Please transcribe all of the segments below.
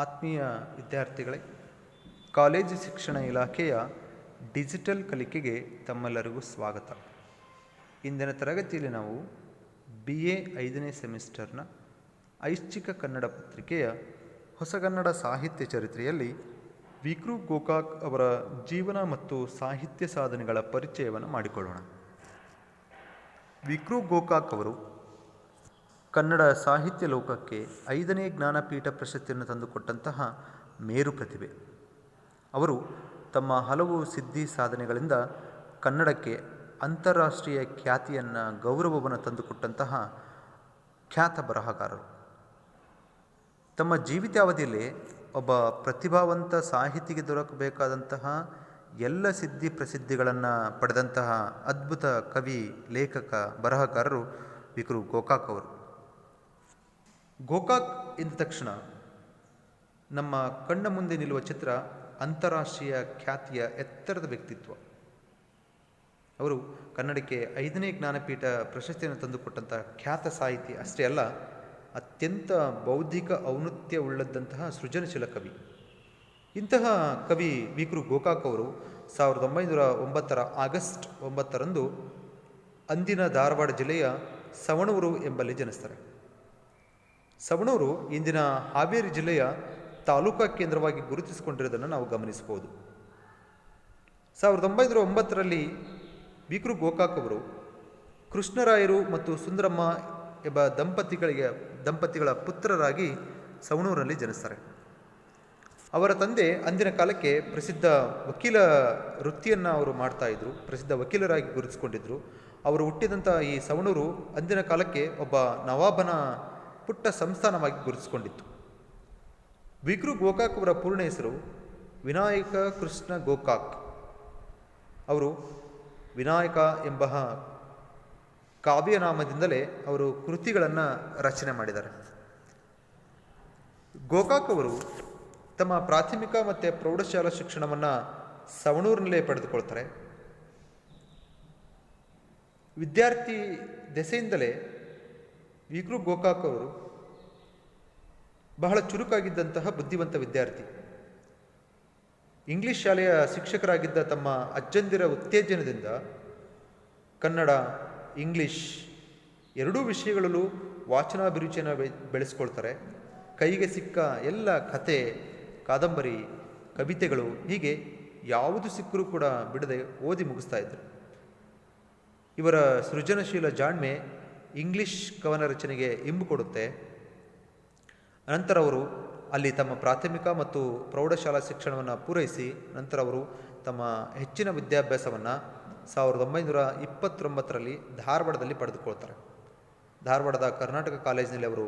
ಆತ್ಮೀಯ ವಿದ್ಯಾರ್ಥಿಗಳೇ, ಕಾಲೇಜು ಶಿಕ್ಷಣ ಇಲಾಖೆಯ ಡಿಜಿಟಲ್ ಕಲಿಕೆಗೆ ತಮ್ಮೆಲ್ಲರಿಗೂ ಸ್ವಾಗತ. ಇಂದಿನ ತರಗತಿಯಲ್ಲಿ ನಾವು BA 5ನೇ ಸೆಮಿಸ್ಟರ್ನ ಐಚ್ಛಿಕ ಕನ್ನಡ ಪತ್ರಿಕೆಯ ಹೊಸಗನ್ನಡ ಸಾಹಿತ್ಯ ಚರಿತ್ರೆಯಲ್ಲಿ ವಿಕ್ರು ಗೋಕಾಕ್ ಅವರ ಜೀವನ ಮತ್ತು ಸಾಹಿತ್ಯ ಸಾಧನೆಗಳ ಪರಿಚಯವನ್ನು ಮಾಡಿಕೊಳ್ಳೋಣ. ವಿಕ್ರು ಗೋಕಾಕ್ ಅವರು ಕನ್ನಡ ಸಾಹಿತ್ಯ ಲೋಕಕ್ಕೆ 5ನೇ ಜ್ಞಾನಪೀಠ ಪ್ರಶಸ್ತಿಯನ್ನು ತಂದುಕೊಟ್ಟಂತಹ ಮೇರು ಪ್ರತಿಭೆ. ಅವರು ತಮ್ಮ ಹಲವು ಸಿದ್ಧಿ ಸಾಧನೆಗಳಿಂದ ಕನ್ನಡಕ್ಕೆ ಅಂತಾರಾಷ್ಟ್ರೀಯ ಖ್ಯಾತಿಯನ್ನು, ಗೌರವವನ್ನು ತಂದುಕೊಟ್ಟಂತಹ ಖ್ಯಾತ ಬರಹಗಾರರು. ತಮ್ಮ ಜೀವಿತಾವಧಿಯಲ್ಲಿ ಒಬ್ಬ ಪ್ರತಿಭಾವಂತ ಸಾಹಿತಿಗೆ ದೊರಕಬೇಕಾದಂತಹ ಎಲ್ಲ ಸಿದ್ಧಿ ಪ್ರಸಿದ್ಧಿಗಳನ್ನು ಪಡೆದಂತಹ ಅದ್ಭುತ ಕವಿ, ಲೇಖಕ, ಬರಹಗಾರರು ವಿಕ್ರು ಗೋಕಾಕ್ ಅವರು. ಗೋಕಾಕ್ ಎಂದ ತಕ್ಷಣ ನಮ್ಮ ಕಣ್ಣ ಮುಂದೆ ನಿಲ್ಲುವ ಚಿತ್ರ ಅಂತಾರಾಷ್ಟ್ರೀಯ ಖ್ಯಾತಿಯ ಎತ್ತರದ ವ್ಯಕ್ತಿತ್ವ. ಅವರು ಕನ್ನಡಕ್ಕೆ 5ನೇ ಜ್ಞಾನಪೀಠ ಪ್ರಶಸ್ತಿಯನ್ನು ತಂದುಕೊಟ್ಟಂಥ ಖ್ಯಾತ ಸಾಹಿತಿ ಅಷ್ಟೇ ಅಲ್ಲ, ಅತ್ಯಂತ ಬೌದ್ಧಿಕ ಔನ್ನತ್ಯವುಳ್ಳಂತಹ ಸೃಜನಶೀಲ ಕವಿ. ಇಂತಹ ಕವಿ ವಿಕ್ರು ಗೋಕಾಕ್ ಅವರು 1909 ಆಗಸ್ಟ್ 9ರಂದು ಅಂದಿನ ಧಾರವಾಡ ಜಿಲ್ಲೆಯ ಸವಣೂರು ಎಂಬಲ್ಲಿ ಜನಿಸ್ತಾರೆ. ಸವಣೂರು ಇಂದಿನ ಹಾವೇರಿ ಜಿಲ್ಲೆಯ ತಾಲೂಕಾ ಕೇಂದ್ರವಾಗಿ ಗುರುತಿಸಿಕೊಂಡಿರುವುದನ್ನು ನಾವು ಗಮನಿಸಬಹುದು. 1909ರಲ್ಲಿ ವಿಕ್ರು ಗೋಕಾಕ್ ಅವರು ಕೃಷ್ಣರಾಯರು ಮತ್ತು ಸುಂದರಮ್ಮ ಎಂಬ ದಂಪತಿಗಳ ಪುತ್ರರಾಗಿ ಸವಣೂರಿನಲ್ಲಿ ಜನಿಸ್ತಾರೆ. ಅವರ ತಂದೆ ಅಂದಿನ ಕಾಲಕ್ಕೆ ಪ್ರಸಿದ್ಧ ವಕೀಲ ವೃತ್ತಿಯನ್ನು ಅವರು ಮಾಡ್ತಾಯಿದ್ರು, ಪ್ರಸಿದ್ಧ ವಕೀಲರಾಗಿ ಗುರುತಿಸಿಕೊಂಡಿದ್ದರು. ಅವರು ಹುಟ್ಟಿದಂಥ ಈ ಸವಣೂರು ಅಂದಿನ ಕಾಲಕ್ಕೆ ಒಬ್ಬ ನವಾಬನ ಪುಟ್ಟ ಸಂಸ್ಥಾನವಾಗಿ ಗುರುತಿಸಿಕೊಂಡಿತ್ತು. ವಿಕ್ರು ಗೋಕಾಕ್ ಅವರ ಪೂರ್ಣ ಹೆಸರು ವಿನಾಯಕ ಕೃಷ್ಣ ಗೋಕಾಕ್. ಅವರು ವಿನಾಯಕ ಎಂಬ ಕಾವ್ಯನಾಮದಿಂದಲೇ ಅವರು ಕೃತಿಗಳನ್ನು ರಚನೆ ಮಾಡಿದ್ದಾರೆ. ಗೋಕಾಕ್ ಅವರು ತಮ್ಮ ಪ್ರಾಥಮಿಕ ಮತ್ತು ಪ್ರೌಢಶಾಲಾ ಶಿಕ್ಷಣವನ್ನು ಸವಣೂರಿನಲ್ಲೇ ಪಡೆದುಕೊಳ್ತಾರೆ. ವಿದ್ಯಾರ್ಥಿ ದೆಸೆಯಿಂದಲೇ ವಿಕ್ರು ಗೋಕಾಕ್ ಅವರು ಬಹಳ ಚುರುಕಾಗಿದ್ದಂತಹ ಬುದ್ಧಿವಂತ ವಿದ್ಯಾರ್ಥಿ. ಇಂಗ್ಲಿಷ್ ಶಾಲೆಯ ಶಿಕ್ಷಕರಾಗಿದ್ದ ತಮ್ಮ ಅಜ್ಜಂದಿರ ಉತ್ತೇಜನದಿಂದ ಕನ್ನಡ, ಇಂಗ್ಲಿಷ್ ಎರಡೂ ವಿಷಯಗಳಲ್ಲೂ ವಾಚನಾಭಿರುಚಿಯನ್ನು ಬೆಳೆಸ್ಕೊಳ್ತಾರೆ. ಕೈಗೆ ಸಿಕ್ಕ ಎಲ್ಲ ಕತೆ, ಕಾದಂಬರಿ, ಕವಿತೆಗಳು ಹೀಗೆ ಯಾವುದು ಸಿಕ್ಕರೂ ಕೂಡ ಬಿಡದೆ ಓದಿ ಮುಗಿಸ್ತಾ ಇದ್ದರು. ಇವರ ಸೃಜನಶೀಲ ಜಾಣ್ಮೆ ಇಂಗ್ಲಿಷ್ ಕವನ ರಚನೆಗೆ ಇಂಬು ಕೊಡುತ್ತೆ. ನಂತರ ಅವರು ಅಲ್ಲಿ ತಮ್ಮ ಪ್ರಾಥಮಿಕ ಮತ್ತು ಪ್ರೌಢಶಾಲಾ ಶಿಕ್ಷಣವನ್ನು ಪೂರೈಸಿ ನಂತರ ಅವರು ತಮ್ಮ ಹೆಚ್ಚಿನ ವಿದ್ಯಾಭ್ಯಾಸವನ್ನು 1929ರಲ್ಲಿ ಧಾರವಾಡದಲ್ಲಿ ಪಡೆದುಕೊಳ್ತಾರೆ. ಧಾರವಾಡದ ಕರ್ನಾಟಕ ಕಾಲೇಜಿನಲ್ಲಿ ಅವರು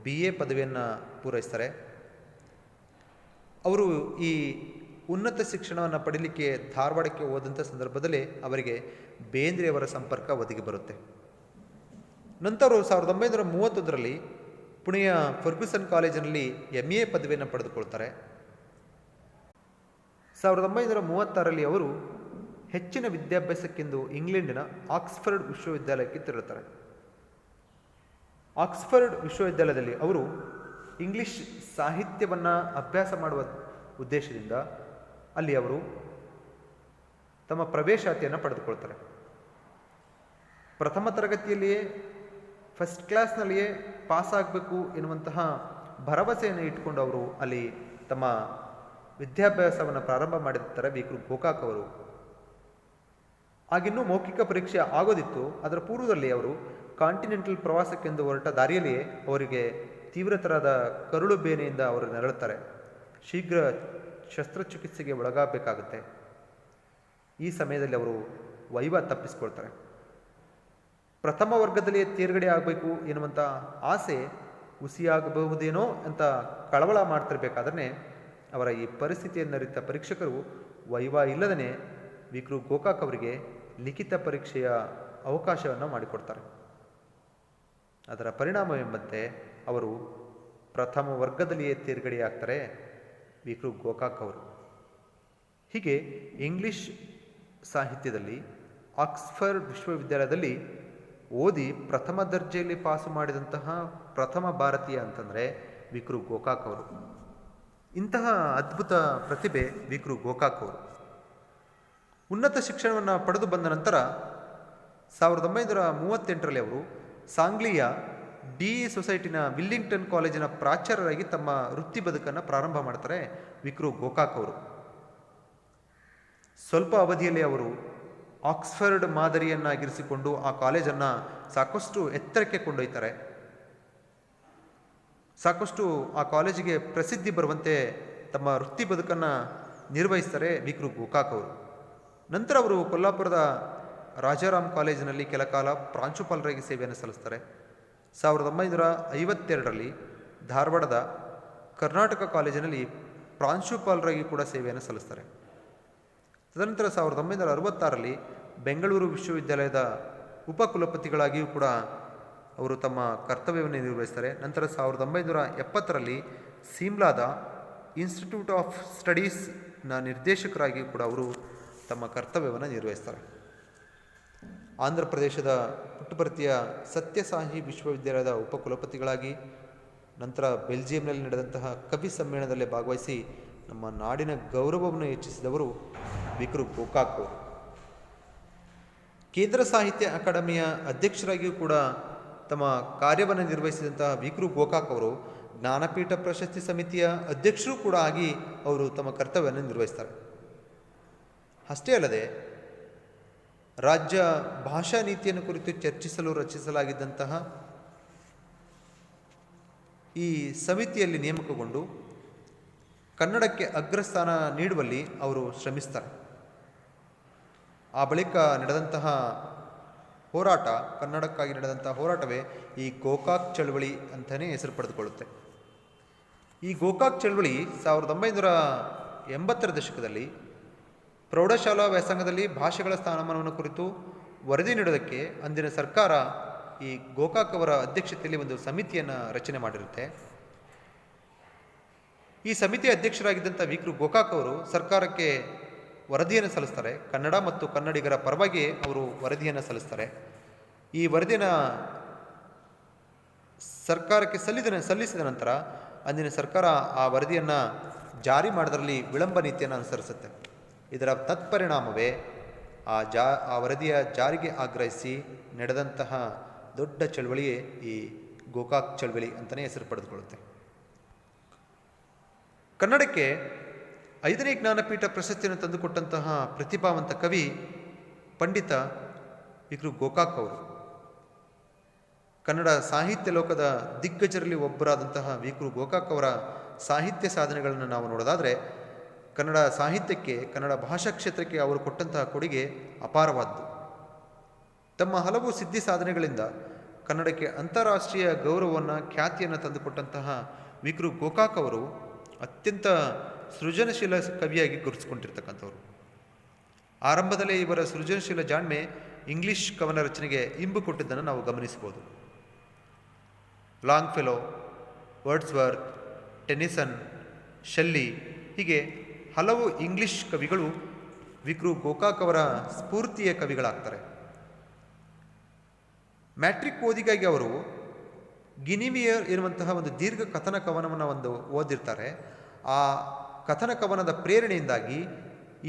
BA ಪದವಿಯನ್ನು ಪೂರೈಸ್ತಾರೆ. ಅವರು ಈ ಉನ್ನತ ಶಿಕ್ಷಣವನ್ನು ಪಡೀಲಿಕ್ಕೆ ಧಾರವಾಡಕ್ಕೆ ಹೋದಂಥ ಸಂದರ್ಭದಲ್ಲಿ ಅವರಿಗೆ ಬೇಂದ್ರೆಯವರ ಸಂಪರ್ಕ ಒದಗಿ ಬರುತ್ತೆ. ನಂತರ 1931ರಲ್ಲಿ ಪುಣೆಯ ಫರ್ಗ್ಯೂಸನ್ ಕಾಲೇಜಿನಲ್ಲಿ MA ಪದವಿಯನ್ನು ಪಡೆದುಕೊಳ್ತಾರೆ. 1936ರಲ್ಲಿ ಅವರು ಹೆಚ್ಚಿನ ವಿದ್ಯಾಭ್ಯಾಸಕ್ಕೆಂದು ಇಂಗ್ಲೆಂಡಿನ ಆಕ್ಸ್ಫರ್ಡ್ ವಿಶ್ವವಿದ್ಯಾಲಯಕ್ಕೆ ತೆರಳುತ್ತಾರೆ. ಆಕ್ಸ್ಫರ್ಡ್ ವಿಶ್ವವಿದ್ಯಾಲಯದಲ್ಲಿ ಅವರು ಇಂಗ್ಲಿಷ್ ಸಾಹಿತ್ಯವನ್ನು ಅಭ್ಯಾಸ ಮಾಡುವ ಉದ್ದೇಶದಿಂದ ಅಲ್ಲಿ ಅವರು ತಮ್ಮ ಪ್ರವೇಶಾತಿಯನ್ನು ಪಡೆದುಕೊಳ್ತಾರೆ. ಪ್ರಥಮ ತರಗತಿಯಲ್ಲಿಯೇ ಫಸ್ಟ್ ಕ್ಲಾಸ್ನಲ್ಲಿಯೇ ಪಾಸಾಗಬೇಕು ಎನ್ನುವಂತಹ ಭರವಸೆಯನ್ನು ಇಟ್ಟುಕೊಂಡು ಅವರು ಅಲ್ಲಿ ತಮ್ಮ ವಿದ್ಯಾಭ್ಯಾಸವನ್ನು ಪ್ರಾರಂಭ ಮಾಡಿರ್ತಾರೆ ವಿಕ್ರು ಗೋಕಾಕ್ ಅವರು. ಆಗಿನ್ನೂ ಮೌಖಿಕ ಪರೀಕ್ಷೆ ಆಗೋದಿತ್ತು. ಅದರ ಪೂರ್ವದಲ್ಲಿ ಅವರು ಕಾಂಟಿನೆಂಟಲ್ ಪ್ರವಾಸಕ್ಕೆಂದು ಹೊರಟ ದಾರಿಯಲ್ಲಿಯೇ ಅವರಿಗೆ ತೀವ್ರತರದ ಕರುಳು ಬೇನೆಯಿಂದ ಅವರು ನರಳುತ್ತಾರೆ. ಶೀಘ್ರ ಶಸ್ತ್ರಚಿಕಿತ್ಸೆಗೆ ಒಳಗಾಗಬೇಕಾಗುತ್ತೆ. ಈ ಸಮಯದಲ್ಲಿ ಅವರು ವೈವಾ ತಪ್ಪಿಸ್ಕೊಳ್ತಾರೆ. ಪ್ರಥಮ ವರ್ಗದಲ್ಲಿಯೇ ತೇರ್ಗಡೆ ಆಗಬೇಕು ಎನ್ನುವಂಥ ಆಸೆ ಹುಸಿಯಾಗಬಹುದೇನೋ ಅಂತ ಕಳವಳ ಮಾಡ್ತಿರ್ಬೇಕಾದ್ರೆ ಅವರ ಈ ಪರಿಸ್ಥಿತಿಯನ್ನರಿತ ಪರೀಕ್ಷಕರು ವೈವಾ ಇಲ್ಲದೇ ವಿಕ್ರು ಗೋಕಾಕ್ ಅವರಿಗೆ ಲಿಖಿತ ಪರೀಕ್ಷೆಯ ಅವಕಾಶವನ್ನು ಮಾಡಿಕೊಡ್ತಾರೆ. ಅದರ ಪರಿಣಾಮವೆಂಬಂತೆ ಅವರು ಪ್ರಥಮ ವರ್ಗದಲ್ಲಿಯೇ ತೇರ್ಗಡೆಯಾಗ್ತಾರೆ ವಿಕ್ರು ಗೋಕಾಕ್ ಅವರು. ಹೀಗೆ ಇಂಗ್ಲಿಷ್ ಸಾಹಿತ್ಯದಲ್ಲಿ ಆಕ್ಸ್ಫರ್ಡ್ ವಿಶ್ವವಿದ್ಯಾಲಯದಲ್ಲಿ ಓದಿ ಪ್ರಥಮ ದರ್ಜೆಯಲ್ಲಿ ಪಾಸು ಮಾಡಿದಂತಹ ಪ್ರಥಮ ಭಾರತೀಯ ಅಂತಂದರೆ ವಿಕ್ರು ಗೋಕಾಕ್ ಅವರು. ಇಂತಹ ಅದ್ಭುತ ಪ್ರತಿಭೆ ವಿಕ್ರು ಗೋಕಾಕ್ ಅವರು. ಉನ್ನತ ಶಿಕ್ಷಣವನ್ನು ಪಡೆದು ಬಂದ ನಂತರ 1938ರಲ್ಲಿ ಅವರು ಸಾಂಗ್ಲಿಯ DE ಸೊಸೈಟಿನ ವಿಲ್ಲಿಂಗ್ಟನ್ ಕಾಲೇಜಿನ ಪ್ರಾಚಾರ್ಯರಾಗಿ ತಮ್ಮ ವೃತ್ತಿ ಬದುಕನ್ನು ಪ್ರಾರಂಭ ಮಾಡ್ತಾರೆ ವಿಕ್ರು ಗೋಕಾಕ್ ಅವರು. ಸ್ವಲ್ಪ ಅವಧಿಯಲ್ಲಿ ಅವರು ಆಕ್ಸ್ಫರ್ಡ್ ಮಾದರಿಯನ್ನಾಗಿರಿಸಿಕೊಂಡು ಆ ಕಾಲೇಜನ್ನು ಸಾಕಷ್ಟು ಎತ್ತರಕ್ಕೆ ಕೊಂಡೊಯ್ತಾರೆ. ಸಾಕಷ್ಟು ಆ ಕಾಲೇಜಿಗೆ ಪ್ರಸಿದ್ಧಿ ಬರುವಂತೆ ತಮ್ಮ ವೃತ್ತಿ ಬದುಕನ್ನು ನಿರ್ವಹಿಸ್ತಾರೆ ವಿಕ್ರು ಗೋಕಾಕ್ ಅವರು. ನಂತರ ಅವರು ಕೊಲ್ಲಾಪುರದ ರಾಜಾರಾಮ್ ಕಾಲೇಜಿನಲ್ಲಿ ಕೆಲ ಕಾಲ ಪ್ರಾಂಶುಪಾಲರಾಗಿ ಸೇವೆಯನ್ನು ಸಲ್ಲಿಸ್ತಾರೆ. 1952ರಲ್ಲಿ ಧಾರವಾಡದ ಕರ್ನಾಟಕ ಕಾಲೇಜಿನಲ್ಲಿ ಪ್ರಾಂಶುಪಾಲರಾಗಿ ಕೂಡ ಸೇವೆಯನ್ನು ಸಲ್ಲಿಸ್ತಾರೆ. ತದನಂತರ 1966ರಲ್ಲಿ ಬೆಂಗಳೂರು ವಿಶ್ವವಿದ್ಯಾಲಯದ ಉಪಕುಲಪತಿಗಳಾಗಿಯೂ ಕೂಡ ಅವರು ತಮ್ಮ ಕರ್ತವ್ಯವನ್ನು ನಿರ್ವಹಿಸ್ತಾರೆ. ನಂತರ 1970ರಲ್ಲಿ ಸಿಮ್ಲಾದ ಇನ್ಸ್ಟಿಟ್ಯೂಟ್ ಆಫ್ ಸ್ಟಡೀಸ್ನ ನಿರ್ದೇಶಕರಾಗಿ ಕೂಡ ಅವರು ತಮ್ಮ ಕರ್ತವ್ಯವನ್ನು ನಿರ್ವಹಿಸ್ತಾರೆ. ಆಂಧ್ರ ಪ್ರದೇಶದ ಪುಟ್ಟಪರ್ತಿಯ ಸತ್ಯಸಾಯಿ ವಿಶ್ವವಿದ್ಯಾಲಯದ ಉಪಕುಲಪತಿಗಳಾಗಿ, ನಂತರ ಬೆಲ್ಜಿಯಂನಲ್ಲಿ ನಡೆದಂತಹ ಕವಿ ಸಮ್ಮೇಳನದಲ್ಲಿ ಭಾಗವಹಿಸಿ ನಮ್ಮ ನಾಡಿನ ಗೌರವವನ್ನು ಹೆಚ್ಚಿಸಿದವರು ವಿಕ್ರು ಗೋಕಾಕ್ ಅವರು. ಕೇಂದ್ರ ಸಾಹಿತ್ಯ ಅಕಾಡೆಮಿಯ ಅಧ್ಯಕ್ಷರಾಗಿಯೂ ಕೂಡ ತಮ್ಮ ಕಾರ್ಯವನ್ನು ನಿರ್ವಹಿಸಿದಂತಹ ವಿಕ್ರು ಗೋಕಾಕ್ ಅವರು ಜ್ಞಾನಪೀಠ ಪ್ರಶಸ್ತಿ ಸಮಿತಿಯ ಅಧ್ಯಕ್ಷರೂ ಕೂಡ ಆಗಿ ಅವರು ತಮ್ಮ ಕರ್ತವ್ಯವನ್ನು ನಿರ್ವಹಿಸ್ತಾರೆ. ಅಷ್ಟೇ ಅಲ್ಲದೆ ರಾಜ್ಯ ಭಾಷಾ ನೀತಿಯನ್ನು ಕುರಿತು ಚರ್ಚಿಸಲು ರಚಿಸಲಾಗಿದ್ದಂತಹ ಈ ಸಮಿತಿಯಲ್ಲಿ ನೇಮಕಗೊಂಡು ಕನ್ನಡಕ್ಕೆ ಅಗ್ರಸ್ಥಾನ ನೀಡುವಲ್ಲಿ ಅವರು ಶ್ರಮಿಸ್ತಾರೆ. ಆ ಬಳಿಕ ನಡೆದಂತಹ ಹೋರಾಟ, ಕನ್ನಡಕ್ಕಾಗಿ ನಡೆದಂತಹ ಹೋರಾಟವೇ ಈ ಗೋಕಾಕ್ ಚಳವಳಿ ಅಂತಲೇ ಹೆಸರು ಪಡೆದುಕೊಳ್ಳುತ್ತೆ. ಈ ಗೋಕಾಕ್ ಚಳವಳಿ 1980ರ ದಶಕದಲ್ಲಿ ಪ್ರೌಢಶಾಲಾ ವ್ಯಾಸಂಗದಲ್ಲಿ ಭಾಷೆಗಳ ಸ್ಥಾನಮಾನವನ್ನು ಕುರಿತು ವರದಿ ನೀಡೋದಕ್ಕೆ ಅಂದಿನ ಸರ್ಕಾರ ಈ ಗೋಕಾಕ್ ಅವರ ಅಧ್ಯಕ್ಷತೆಯಲ್ಲಿ ಒಂದು ಸಮಿತಿಯನ್ನು ರಚನೆ ಮಾಡಿರುತ್ತೆ. ಈ ಸಮಿತಿಯ ಅಧ್ಯಕ್ಷರಾಗಿದ್ದಂಥ ವಿಕ್ರು ಗೋಕಾಕ್ ಅವರು ಸರ್ಕಾರಕ್ಕೆ ವರದಿಯನ್ನು ಸಲ್ಲಿಸ್ತಾರೆ. ಕನ್ನಡ ಮತ್ತು ಕನ್ನಡಿಗರ ಪರವಾಗಿ ಅವರು ವರದಿಯನ್ನು ಸಲ್ಲಿಸ್ತಾರೆ. ಈ ವರದಿಯನ್ನು ಸರ್ಕಾರಕ್ಕೆ ಸಲ್ಲಿಸಿದ ನಂತರ ಅಂದಿನ ಸರ್ಕಾರ ಆ ವರದಿಯನ್ನು ಜಾರಿ ಮಾಡೋದರಲ್ಲಿ ವಿಳಂಬ ನೀತಿಯನ್ನು ಅನುಸರಿಸುತ್ತೆ. ಇದರ ತತ್ಪರಿಣಾಮವೇ ಆ ವರದಿಯ ಜಾರಿಗೆ ಆಗ್ರಹಿಸಿ ನಡೆದಂತಹ ದೊಡ್ಡ ಚಳವಳಿಯೇ ಈ ಗೋಕಾಕ್ ಚಳವಳಿ ಅಂತಲೇ ಹೆಸರು ಪಡೆದುಕೊಳ್ಳುತ್ತೆ. ಕನ್ನಡಕ್ಕೆ 5ನೇ ಜ್ಞಾನಪೀಠ ಪ್ರಶಸ್ತಿಯನ್ನು ತಂದುಕೊಟ್ಟಂತಹ ಪ್ರತಿಭಾವಂತ ಕವಿ ಪಂಡಿತ ವಿಕ್ರು ಗೋಕಾಕ್ ಅವರು. ಕನ್ನಡ ಸಾಹಿತ್ಯ ಲೋಕದ ದಿಗ್ಗಜರಲ್ಲಿ ಒಬ್ಬರಾದಂತಹ ವಿಕ್ರು ಗೋಕಾಕ್ ಅವರ ಸಾಹಿತ್ಯ ಸಾಧನೆಗಳನ್ನು ನಾವು ನೋಡೋದಾದರೆ, ಕನ್ನಡ ಸಾಹಿತ್ಯಕ್ಕೆ, ಕನ್ನಡ ಭಾಷಾ ಕ್ಷೇತ್ರಕ್ಕೆ ಅವರು ಕೊಟ್ಟಂತಹ ಕೊಡುಗೆ ಅಪಾರವಾದ್ದು. ತಮ್ಮ ಹಲವು ಸಿದ್ಧಿ ಸಾಧನೆಗಳಿಂದ ಕನ್ನಡಕ್ಕೆ ಅಂತಾರಾಷ್ಟ್ರೀಯ ಗೌರವವನ್ನು, ಖ್ಯಾತಿಯನ್ನು ತಂದುಕೊಟ್ಟಂತಹ ವಿಕ್ರು ಗೋಕಾಕ್ ಅವರು ಅತ್ಯಂತ ಸೃಜನಶೀಲ ಕವಿಯಾಗಿ ಗುರುತಿಸಿಕೊಂಡಿರ್ತಕ್ಕಂಥವ್ರು. ಆರಂಭದಲ್ಲೇ ಇವರ ಸೃಜನಶೀಲ ಜಾಣ್ಮೆ ಇಂಗ್ಲಿಷ್ ಕವನ ರಚನೆಗೆ ಇಂಬು ಕೊಟ್ಟಿದ್ದನ್ನು ನಾವು ಗಮನಿಸಬಹುದು. ಲಾಂಗ್ ಫೆಲೋ, ವರ್ಡ್ಸ್ವರ್ತ್, ಟೆನಿಸನ್, ಶೆಲ್ಲಿ ಹೀಗೆ ಹಲವು ಇಂಗ್ಲಿಷ್ ಕವಿಗಳು ವಿಕ್ರು ಗೋಕಾಕ್ ಅವರ ಸ್ಫೂರ್ತಿಯ ಕವಿಗಳಾಗ್ತಾರೆ. ಮ್ಯಾಟ್ರಿಕ್ ಓದಿಗಾಗಿ ಅವರು ಗಿನಿವಿಯರ್ ಇರುವಂತಹ ಒಂದು ದೀರ್ಘ ಕಥನ ಕವನವನ್ನು ಓದಿರ್ತಾರೆ. ಆ ಕಥನ ಕವನದ ಪ್ರೇರಣೆಯಿಂದಾಗಿ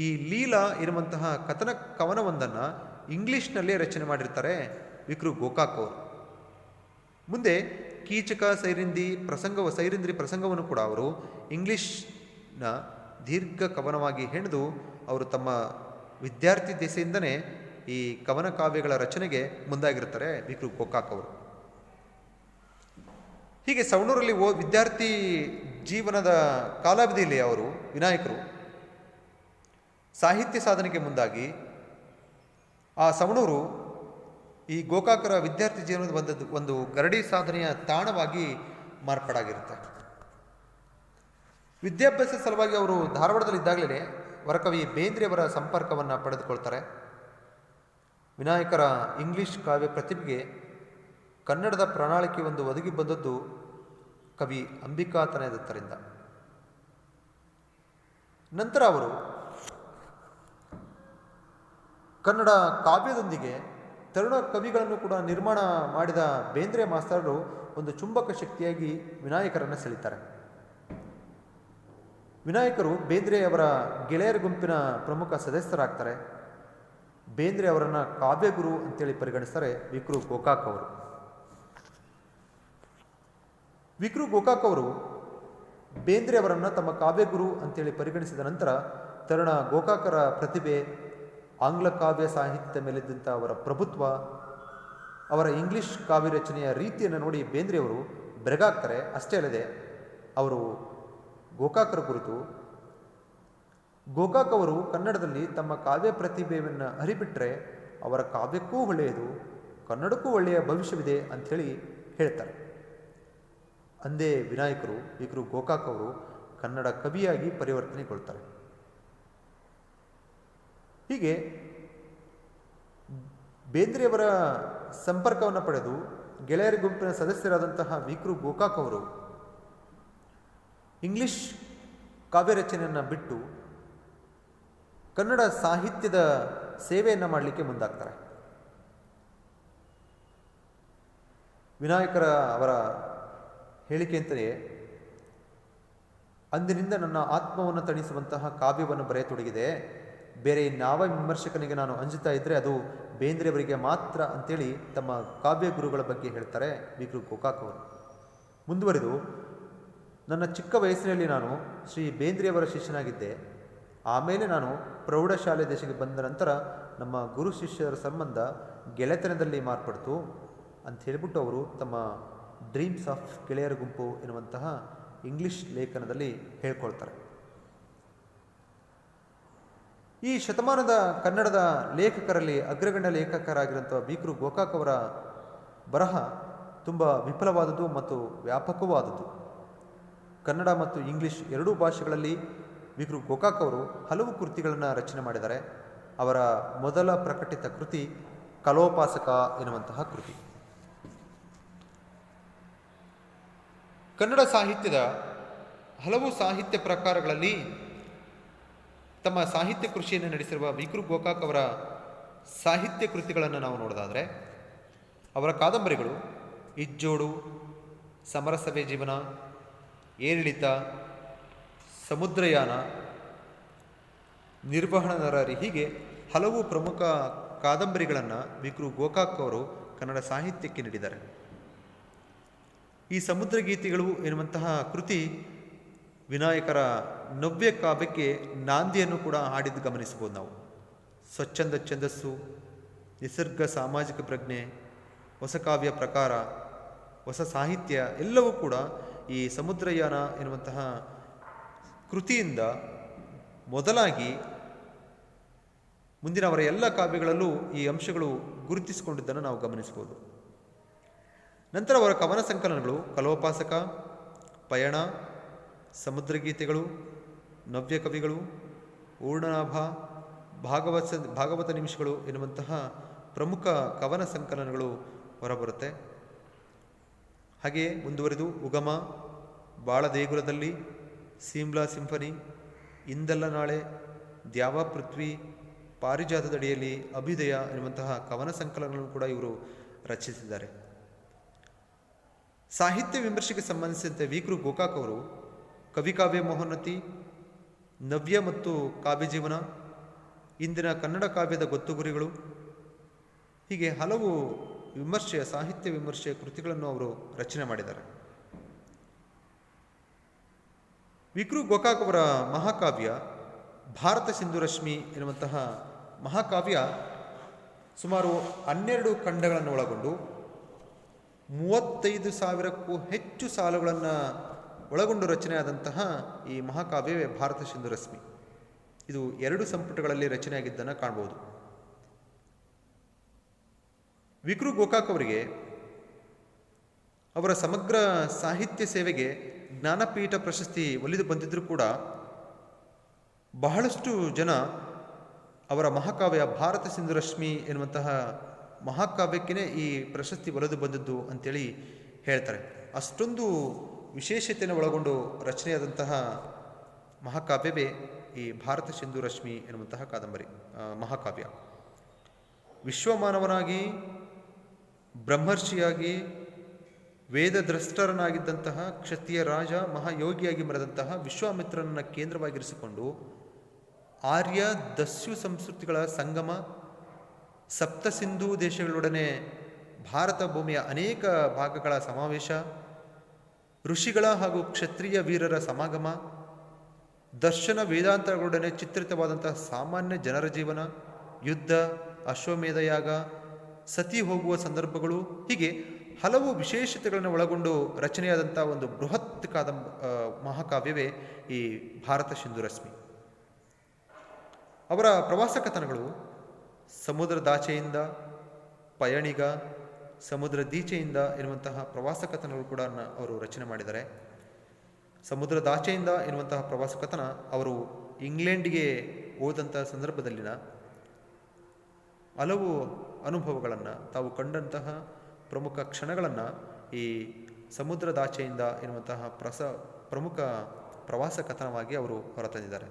ಈ ಲೀಲಾ ಇರುವಂತಹ ಕಥನ ಕವನವೊಂದನ್ನು ಇಂಗ್ಲಿಷ್ನಲ್ಲೇ ರಚನೆ ಮಾಡಿರ್ತಾರೆ ವಿಕ್ರು ಗೋಕಾಕ್ ಅವರು. ಮುಂದೆ ಕೀಚಕ ಸೈರಿಂದ್ರಿ ಪ್ರಸಂಗವನ್ನು ಕೂಡ ಅವರು ಇಂಗ್ಲಿಷ್ನ ದೀರ್ಘ ಕವನವಾಗಿ ಹೆಣೆದು ಅವರು ತಮ್ಮ ವಿದ್ಯಾರ್ಥಿ ದೆಸೆಯಿಂದನೇ ಈ ಕವನ ಕಾವ್ಯಗಳ ರಚನೆಗೆ ಮುಂದಾಗಿರ್ತಾರೆ ವಿಕ್ರು ಗೋಕಾಕ್ ಅವರು. ಹೀಗೆ ಸವಣೂರಲ್ಲಿ ವಿದ್ಯಾರ್ಥಿ ಜೀವನದ ಕಾಲಾವಧಿಯಲ್ಲಿ ಅವರು ವಿನಾಯಕರು ಸಾಹಿತ್ಯ ಸಾಧನೆಗೆ ಮುಂದಾಗಿ ಆ ಸವಣೂರು ಈ ಗೋಕಾಕರ ವಿದ್ಯಾರ್ಥಿ ಜೀವನದ ಒಂದು ಗರಡಿ ಸಾಧನೆಯ ತಾಣವಾಗಿ ಮಾರ್ಪಾಡಾಗಿರುತ್ತೆ. ವಿದ್ಯಾಭ್ಯಾಸ ಸಲುವಾಗಿ ಅವರು ಧಾರವಾಡದಲ್ಲಿ ಇದ್ದಾಗಲೇ ವರಕವಿ ಬೇಂದ್ರೆಯವರ ಸಂಪರ್ಕವನ್ನು ಪಡೆದುಕೊಳ್ತಾರೆ. ವಿನಾಯಕರ ಇಂಗ್ಲಿಷ್ ಕಾವ್ಯ ಪ್ರತಿಭೆಗೆ ಕನ್ನಡದ ಪ್ರಣಾಳಿಕೆ ಒಂದು ಒದಗಿ ಬಂದದ್ದು ಕವಿ ಅಂಬಿಕಾತನಯ ದತ್ತರಿಂದ. ನಂತರ ಅವರು ಕನ್ನಡ ಕಾವ್ಯದೊಂದಿಗೆ ತರುಣ ಕವಿಗಳನ್ನು ಕೂಡ ನಿರ್ಮಾಣ ಮಾಡಿದ ಬೇಂದ್ರೆ ಮಾಸ್ತರರು ಒಂದು ಚುಂಬಕ ಶಕ್ತಿಯಾಗಿ ವಿನಾಯಕರನ್ನು ಸೆಳೀತಾರೆ. ವಿನಾಯಕರು ಬೇಂದ್ರೆಯವರ ಗೆಳೆಯರ ಗುಂಪಿನ ಪ್ರಮುಖ ಸದಸ್ಯರಾಗ್ತಾರೆ. ಬೇಂದ್ರೆ ಅವರನ್ನು ಕಾವ್ಯಗುರು ಅಂತೇಳಿ ಪರಿಗಣಿಸ್ತಾರೆ ವಿಕ್ರು ಗೋಕಾಕ್ ಅವರು. ವಿಕ್ರು ಗೋಕಾಕ್ ಅವರು ಬೇಂದ್ರೆ ಅವರನ್ನು ತಮ್ಮ ಕಾವ್ಯಗುರು ಅಂತೇಳಿ ಪರಿಗಣಿಸಿದ ನಂತರ ತರುಣ ಗೋಕಾಕರ ಪ್ರತಿಭೆ, ಆಂಗ್ಲ ಕಾವ್ಯ ಸಾಹಿತ್ಯದ ಮೇಲಿದ್ದಂಥ ಅವರ ಪ್ರಭುತ್ವ, ಅವರ ಇಂಗ್ಲಿಷ್ ಕಾವ್ಯ ರಚನೆಯ ರೀತಿಯನ್ನು ನೋಡಿ ಬೇಂದ್ರೆಯವರು ಬೆರಗಾಗ್ತಾರೆ. ಅಷ್ಟೇ ಅಲ್ಲದೆ ಅವರು ಗೋಕಾಕರ ಕುರಿತು, ಗೋಕಾಕ್ ಅವರು ಕನ್ನಡದಲ್ಲಿ ತಮ್ಮ ಕಾವ್ಯ ಪ್ರತಿಭೆಯನ್ನು ಹರಿಬಿಟ್ರೆ ಅವರ ಕಾವ್ಯಕ್ಕೂ ಒಳ್ಳೆಯದು, ಕನ್ನಡಕ್ಕೂ ಒಳ್ಳೆಯ ಭವಿಷ್ಯವಿದೆ ಅಂಥೇಳಿ ಹೇಳ್ತಾರೆ. ಅಂದೇ ವಿನಾಯಕರು ವಿಕ್ರು ಗೋಕಾಕ್ ಅವರು ಕನ್ನಡ ಕವಿಯಾಗಿ ಪರಿವರ್ತನೆಗೊಳ್ತಾರೆ. ಹೀಗೆ ಬೇಂದ್ರೆಯವರ ಸಂಪರ್ಕವನ್ನು ಪಡೆದು ಗೆಳೆಯರ ಗುಂಪಿನ ಸದಸ್ಯರಾದಂತಹ ವಿಕ್ರು ಗೋಕಾಕ್ ಅವರು ಇಂಗ್ಲಿಷ್ ಕಾವ್ಯ ರಚನೆಯನ್ನು ಬಿಟ್ಟು ಕನ್ನಡ ಸಾಹಿತ್ಯದ ಸೇವೆಯನ್ನು ಮಾಡಲಿಕ್ಕೆ ಮುಂದಾಗ್ತಾರೆ. ವಿನಾಯಕರ ಅವರ ಹೇಳಿಕೆ ಅಂತಲೇ, ಅಂದಿನಿಂದ ನನ್ನ ಆತ್ಮವನ್ನು ತಣಿಸುವಂತಹ ಕಾವ್ಯವನ್ನು ಬರೆಯತೊಡಗಿದೆ. ಬೇರೆ ಇನ್ಯಾವ ವಿಮರ್ಶಕನಿಗೆ ನಾನು ಅಂಜುತ್ತಾ ಇದ್ದರೆ ಅದು ಬೇಂದ್ರೆಯವರಿಗೆ ಮಾತ್ರ ಅಂತೇಳಿ ತಮ್ಮ ಕಾವ್ಯ ಗುರುಗಳ ಬಗ್ಗೆ ಹೇಳ್ತಾರೆ ವಿಕ್ರು ಗೋಕಾಕ್ ಅವರು. ಮುಂದುವರೆದು, ನನ್ನ ಚಿಕ್ಕ ವಯಸ್ಸಿನಲ್ಲಿ ನಾನು ಶ್ರೀ ಬೇಂದ್ರೆಯವರ ಶಿಷ್ಯನಾಗಿದ್ದೆ. ಆಮೇಲೆ ನಾನು ಪ್ರೌಢಶಾಲೆ ದೇಶಕ್ಕೆ ಬಂದ ನಂತರ ನಮ್ಮ ಗುರು ಶಿಷ್ಯರ ಸಂಬಂಧ ಗೆಳೆತನದಲ್ಲಿ ಮಾರ್ಪಡ್ತು ಅಂತ ಹೇಳಿಬಿಟ್ಟು ಅವರು ತಮ್ಮ ಡ್ರೀಮ್ಸ್ ಆಫ್ ಗೆಳೆಯರ ಗುಂಪು ಎನ್ನುವಂತಹ ಇಂಗ್ಲಿಷ್ ಲೇಖನದಲ್ಲಿ ಹೇಳ್ಕೊಳ್ತಾರೆ. ಈ ಶತಮಾನದ ಕನ್ನಡದ ಲೇಖಕರಲ್ಲಿ ಅಗ್ರಗಣ್ಯ ಲೇಖಕರಾಗಿರುವಂಥ ವಿಕ್ರು ಗೋಕಾಕ್ ಅವರ ಬರಹ ತುಂಬ ವಿಫಲವಾದದ್ದು ಮತ್ತು ವ್ಯಾಪಕವಾದದ್ದು. ಕನ್ನಡ ಮತ್ತು ಇಂಗ್ಲಿಷ್ ಎರಡೂ ಭಾಷೆಗಳಲ್ಲಿ ವಿಕ್ರು ಗೋಕಾಕ್ ಅವರು ಹಲವು ಕೃತಿಗಳನ್ನು ರಚನೆ ಮಾಡಿದ್ದಾರೆ. ಅವರ ಮೊದಲ ಪ್ರಕಟಿತ ಕೃತಿ ಕಲೋಪಾಸಕ ಎನ್ನುವಂತಹ ಕೃತಿ. ಕನ್ನಡ ಸಾಹಿತ್ಯದ ಹಲವು ಸಾಹಿತ್ಯ ಪ್ರಕಾರಗಳಲ್ಲಿ ತಮ್ಮ ಸಾಹಿತ್ಯ ಕೃಷಿಯನ್ನು ನಡೆಸಿರುವ ವಿಕ್ರು ಗೋಕಾಕ್ ಅವರ ಸಾಹಿತ್ಯ ಕೃತಿಗಳನ್ನು ನಾವು ನೋಡೋದಾದರೆ, ಅವರ ಕಾದಂಬರಿಗಳು ಇಜ್ಜೋಡು, ಸಮರಸವೇ ಜೀವನ, ಏರಿಳಿತ, ಸಮುದ್ರಯಾನ, ನಿರ್ವಹಣ ನರಹರಿ, ಹೀಗೆ ಹಲವು ಪ್ರಮುಖ ಕಾದಂಬರಿಗಳನ್ನು ವಿಕ್ರು ಗೋಕಾಕ್ ಅವರು ಕನ್ನಡ ಸಾಹಿತ್ಯಕ್ಕೆ ನೀಡಿದ್ದಾರೆ. ಈ ಸಮುದ್ರ ಗೀತೆಗಳು ಎನ್ನುವಂತಹ ಕೃತಿ ವಿನಾಯಕರ ನವ್ಯ ಕಾವ್ಯಕ್ಕೆ ನಾಂದಿಯನ್ನು ಕೂಡ ಹಾಡಿದ್ದು ಗಮನಿಸಬಹುದು ನಾವು. ಸ್ವಚ್ಛಂದ ಛಂದಸ್ಸು, ನಿಸರ್ಗ, ಸಾಮಾಜಿಕ ಪ್ರಜ್ಞೆ, ಹೊಸ ಕಾವ್ಯ ಪ್ರಕಾರ, ಹೊಸ ಸಾಹಿತ್ಯ ಎಲ್ಲವೂ ಕೂಡ ಈ ಸಮುದ್ರಯಾನ ಎನ್ನುವಂತಹ ಕೃತಿಯಿಂದ ಮೊದಲಾಗಿ ಮುಂದಿನ ಅವರ ಎಲ್ಲ ಕಾವ್ಯಗಳಲ್ಲೂ ಈ ಅಂಶಗಳು ಗುರುತಿಸಿಕೊಂಡಿದ್ದನ್ನು ನಾವು ಗಮನಿಸಬಹುದು. ನಂತರ ಅವರ ಕವನ ಸಂಕಲನಗಳು ಕಲೋಪಾಸಕ, ಪಯಣ, ಸಮುದ್ರಗೀತೆಗಳು, ನವ್ಯ ಕವಿಗಳು, ಊರ್ಣನಾಭ, ಭಾಗವತ ನಿಮಿಷಗಳು ಎನ್ನುವಂತಹ ಪ್ರಮುಖ ಕವನ ಸಂಕಲನಗಳು ಹೊರಬರುತ್ತೆ. ಹಾಗೆಯೇ ಮುಂದುವರೆದು ಉಗಮ, ಬಾಳ ದೇಗುಲದಲ್ಲಿ, ಸಿಮ್ಲಾ ಸಿಂಫನಿ, ಇಂದಲ್ಲ ನಾಳೆ, ದ್ಯಾವ ಪೃಥ್ವಿ, ಪಾರಿಜಾತದಡಿಯಲ್ಲಿ, ಅಭ್ಯುದಯ ಎನ್ನುವಂತಹ ಕವನ ಸಂಕಲನಗಳನ್ನು ಕೂಡ ಇವರು ರಚಿಸಿದ್ದಾರೆ. ಸಾಹಿತ್ಯ ವಿಮರ್ಶೆಗೆ ಸಂಬಂಧಿಸಿದಂತೆ ವಿಕ್ರು ಗೋಕಾಕ್ ಅವರು ಕವಿಕಾವ್ಯ ಮಹೋನ್ನತಿ, ನವ್ಯ ಮತ್ತು ಕಾವ್ಯ ಜೀವನ, ಇಂದಿನ ಕನ್ನಡ ಕಾವ್ಯದ ಗೊತ್ತುಗುರಿಗಳು, ಹೀಗೆ ಹಲವು ವಿಮರ್ಶೆಯ ಸಾಹಿತ್ಯ ವಿಮರ್ಶೆಯ ಕೃತಿಗಳನ್ನು ಅವರು ರಚನೆ ಮಾಡಿದ್ದಾರೆ. ವಿಕ್ರು ಗೋಕಾಕ್ ಅವರ ಮಹಾಕಾವ್ಯ ಭಾರತ ಸಿಂಧು ರಶ್ಮಿ ಎನ್ನುವಂತಹ ಮಹಾಕಾವ್ಯ ಸುಮಾರು 12 ಖಂಡಗಳನ್ನು ಒಳಗೊಂಡು 35,000ಕ್ಕೂ ಹೆಚ್ಚು ಸಾಲುಗಳನ್ನು ಒಳಗೊಂಡು ರಚನೆಯಾದಂತಹ ಈ ಮಹಾಕಾವ್ಯವೇ ಭಾರತ ಸಿಂಧು ರಶ್ಮಿ. ಇದು 2 ಸಂಪುಟಗಳಲ್ಲಿ ರಚನೆಯಾಗಿದ್ದನ್ನು ಕಾಣಬಹುದು. ವಿಕ್ರು ಗೋಕಾಕ್ ಅವರಿಗೆ ಅವರ ಸಮಗ್ರ ಸಾಹಿತ್ಯ ಸೇವೆಗೆ ಜ್ಞಾನಪೀಠ ಪ್ರಶಸ್ತಿ ಒಲಿದು ಬಂದಿದ್ದರೂ ಕೂಡ ಬಹಳಷ್ಟು ಜನ ಅವರ ಮಹಾಕಾವ್ಯ ಭಾರತ ಸಿಂಧು ರಶ್ಮಿ ಎನ್ನುವಂತಹ ಮಹಾಕಾವ್ಯಕ್ಕೇ ಈ ಪ್ರಶಸ್ತಿ ಒಲಿದು ಬಂದದ್ದು ಅಂತೇಳಿ ಹೇಳ್ತಾರೆ. ಅಷ್ಟೊಂದು ವಿಶೇಷತೆಯನ್ನು ಒಳಗೊಂಡು ರಚನೆಯಾದಂತಹ ಮಹಾಕಾವ್ಯವೇ ಈ ಭಾರತ ಸಿಂಧು ರಶ್ಮಿ ಎನ್ನುವಂತಹ ಕಾದಂಬರಿ ಮಹಾಕಾವ್ಯ. ವಿಶ್ವಮಾನವನಾಗಿ, ಬ್ರಹ್ಮರ್ಷಿಯಾಗಿ, ವೇದದ್ರಷ್ಟರನಾಗಿದ್ದಂತಹ ಕ್ಷತ್ರಿಯ ರಾಜ ಮಹಾಯೋಗಿಯಾಗಿ ಮೆರೆದಂತಹ ವಿಶ್ವಾಮಿತ್ರನನ್ನು ಕೇಂದ್ರವಾಗಿರಿಸಿಕೊಂಡು ಆರ್ಯ ದಸ್ಯು ಸಂಸ್ಕೃತಿಗಳ ಸಂಗಮ, ಸಪ್ತ ಸಿಂಧೂ ದೇಶಗಳೊಡನೆ ಭಾರತ ಭೂಮಿಯ ಅನೇಕ ಭಾಗಗಳ ಸಮಾವೇಶ, ಋಷಿಗಳ ಹಾಗೂ ಕ್ಷತ್ರಿಯ ವೀರರ ಸಮಾಗಮ, ದರ್ಶನ ವೇದಾಂತಗಳೊಡನೆ ಚಿತ್ರಿತವಾದಂತಹ ಸಾಮಾನ್ಯ ಜನರ ಜೀವನ, ಯುದ್ಧ, ಅಶ್ವಮೇಧಯಾಗ, ಸತಿ ಹೋಗುವ ಸಂದರ್ಭಗಳು, ಹೀಗೆ ಹಲವು ವಿಶೇಷತೆಗಳನ್ನು ಒಳಗೊಂಡು ರಚನೆಯಾದಂಥ ಒಂದು ಬೃಹತ್ ಮಹಾಕಾವ್ಯವೇ ಈ ಭಾರತ ಸಿಂಧುರಶ್ಮಿ. ಅವರ ಪ್ರವಾಸ ಕಥನಗಳು ಸಮುದ್ರದಾಚೆಯಿಂದ, ಪಯಣಿಗ, ಸಮುದ್ರದೀಚೆಯಿಂದ ಎನ್ನುವಂತಹ ಪ್ರವಾಸ ಕಥನಗಳು ಕೂಡ ಅವರು ರಚನೆ ಮಾಡಿದ್ದಾರೆ. ಸಮುದ್ರದಾಚೆಯಿಂದ ಎನ್ನುವಂತಹ ಪ್ರವಾಸ ಕಥನ ಅವರು ಇಂಗ್ಲೆಂಡಿಗೆ ಹೋದಂತಹ ಸಂದರ್ಭದಲ್ಲಿನ ಹಲವು ಅನುಭವಗಳನ್ನು, ತಾವು ಕಂಡಂತಹ ಪ್ರಮುಖ ಕ್ಷಣಗಳನ್ನು ಈ ಸಮುದ್ರದಾಚೆಯಿಂದ ಎನ್ನುವಂತಹ ಪ್ರಮುಖ ಪ್ರವಾಸ ಕಥನವಾಗಿ ಅವರು ಹೊರತಂದಿದ್ದಾರೆ.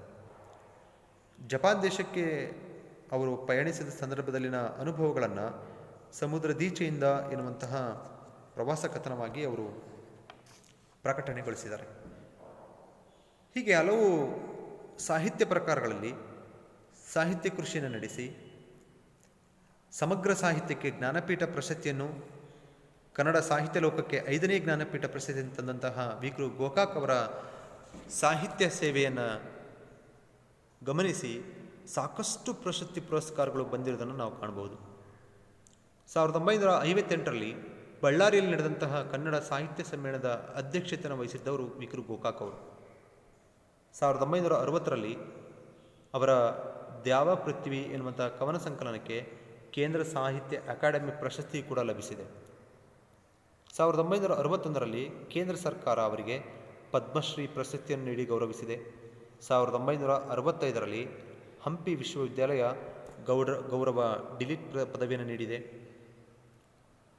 ಜಪಾನ್ ದೇಶಕ್ಕೆ ಅವರು ಪಯಣಿಸಿದ ಸಂದರ್ಭದಲ್ಲಿನ ಅನುಭವಗಳನ್ನು ಸಮುದ್ರದೀಚೆಯಿಂದ ಎನ್ನುವಂತಹ ಪ್ರವಾಸ ಕಥನವಾಗಿ ಅವರು ಪ್ರಕಟಣೆಗೊಳಿಸಿದ್ದಾರೆ. ಹೀಗೆ ಹಲವು ಸಾಹಿತ್ಯ ಪ್ರಕಾರಗಳಲ್ಲಿ ಸಾಹಿತ್ಯ ಕೃಷಿಯನ್ನು ನಡೆಸಿ ಸಮಗ್ರ ಸಾಹಿತ್ಯಕ್ಕೆ ಜ್ಞಾನಪೀಠ ಪ್ರಶಸ್ತಿಯನ್ನು, ಕನ್ನಡ ಸಾಹಿತ್ಯ ಲೋಕಕ್ಕೆ 5ನೇ ಜ್ಞಾನಪೀಠ ಪ್ರಶಸ್ತಿಯನ್ನು ತಂದಂತಹ ವಿ.ಕೃ. ಗೋಕಾಕ್ ಅವರ ಸಾಹಿತ್ಯ ಸೇವೆಯನ್ನು ಗಮನಿಸಿ ಸಾಕಷ್ಟು ಪ್ರಶಸ್ತಿ ಪುರಸ್ಕಾರಗಳು ಬಂದಿರೋದನ್ನು ನಾವು ಕಾಣಬಹುದು. 1958ರಲ್ಲಿ ಬಳ್ಳಾರಿಯಲ್ಲಿ ನಡೆದಂತಹ ಕನ್ನಡ ಸಾಹಿತ್ಯ ಸಮ್ಮೇಳನದ ಅಧ್ಯಕ್ಷತೆಯನ್ನು ವಹಿಸಿದ್ದವರು ವಿ.ಕೃ. ಗೋಕಾಕ್ ಅವರು. 1960ರಲ್ಲಿ ಅವರ ದ್ಯಾವ ಪೃಥ್ವಿ ಎನ್ನುವಂತಹ ಕವನ ಸಂಕಲನಕ್ಕೆ ಕೇಂದ್ರ ಸಾಹಿತ್ಯ ಅಕಾಡೆಮಿ ಪ್ರಶಸ್ತಿ ಕೂಡ ಲಭಿಸಿದೆ. 1961ರಲ್ಲಿ ಕೇಂದ್ರ ಸರ್ಕಾರ ಅವರಿಗೆ ಪದ್ಮಶ್ರೀ ಪ್ರಶಸ್ತಿಯನ್ನು ನೀಡಿ ಗೌರವಿಸಿದೆ. 1965ರಲ್ಲಿ ಹಂಪಿ ವಿಶ್ವವಿದ್ಯಾಲಯ ಗೌರವ ಡಿಲಿಟ್ ಪದವಿಯನ್ನು ನೀಡಿದೆ.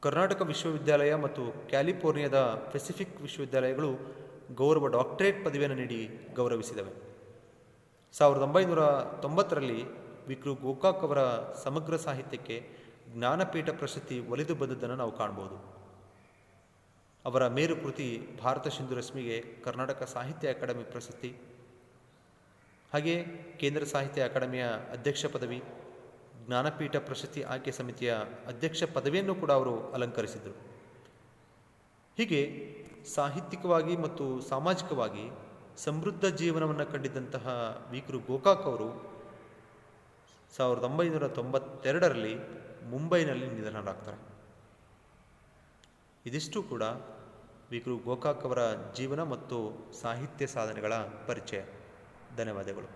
ಕರ್ನಾಟಕ ವಿಶ್ವವಿದ್ಯಾಲಯ ಮತ್ತು ಕ್ಯಾಲಿಫೋರ್ನಿಯಾದ ಪೆಸಿಫಿಕ್ ವಿಶ್ವವಿದ್ಯಾಲಯಗಳು ಗೌರವ ಡಾಕ್ಟರೇಟ್ ಪದವಿಯನ್ನು ನೀಡಿ ಗೌರವಿಸಿದವೆ. 1990ರಲ್ಲಿ ವಿ.ಕೃ. ಗೋಕಾಕ್ ಅವರ ಸಮಗ್ರ ಸಾಹಿತ್ಯಕ್ಕೆ ಜ್ಞಾನಪೀಠ ಪ್ರಶಸ್ತಿ ಒಲಿದು ಬಂದದ್ದನ್ನು ನಾವು ಕಾಣಬಹುದು. ಅವರ ಮೇರು ಕೃತಿ ಭಾರತ ಸಿಂಧುರಶ್ಮಿಗೆ ಕರ್ನಾಟಕ ಸಾಹಿತ್ಯ ಅಕಾಡೆಮಿ ಪ್ರಶಸ್ತಿ, ಹಾಗೆಯೇ ಕೇಂದ್ರ ಸಾಹಿತ್ಯ ಅಕಾಡೆಮಿಯ ಅಧ್ಯಕ್ಷ ಪದವಿ, ಜ್ಞಾನಪೀಠ ಪ್ರಶಸ್ತಿ ಆಯ್ಕೆ ಸಮಿತಿಯ ಅಧ್ಯಕ್ಷ ಪದವಿಯನ್ನು ಕೂಡ ಅವರು ಅಲಂಕರಿಸಿದರು. ಹೀಗೆ ಸಾಹಿತ್ಯಿಕವಾಗಿ ಮತ್ತು ಸಾಮಾಜಿಕವಾಗಿ ಸಮೃದ್ಧ ಜೀವನವನ್ನು ಕಂಡಿದ್ದಂತಹ ವಿ.ಕೃ. ಗೋಕಾಕ್ ಅವರು 1992ರಲ್ಲಿ ಮುಂಬೈನಲ್ಲಿ ನಿಧನರಾಗ್ತಾರೆ. ಇದಿಷ್ಟು ಕೂಡ ವಿ.ಕೃ. ಗೋಕಾಕ್ ಅವರ ಜೀವನ ಮತ್ತು ಸಾಹಿತ್ಯ ಸಾಧನೆಗಳ ಪರಿಚಯ. ಧನ್ಯವಾದಗಳು.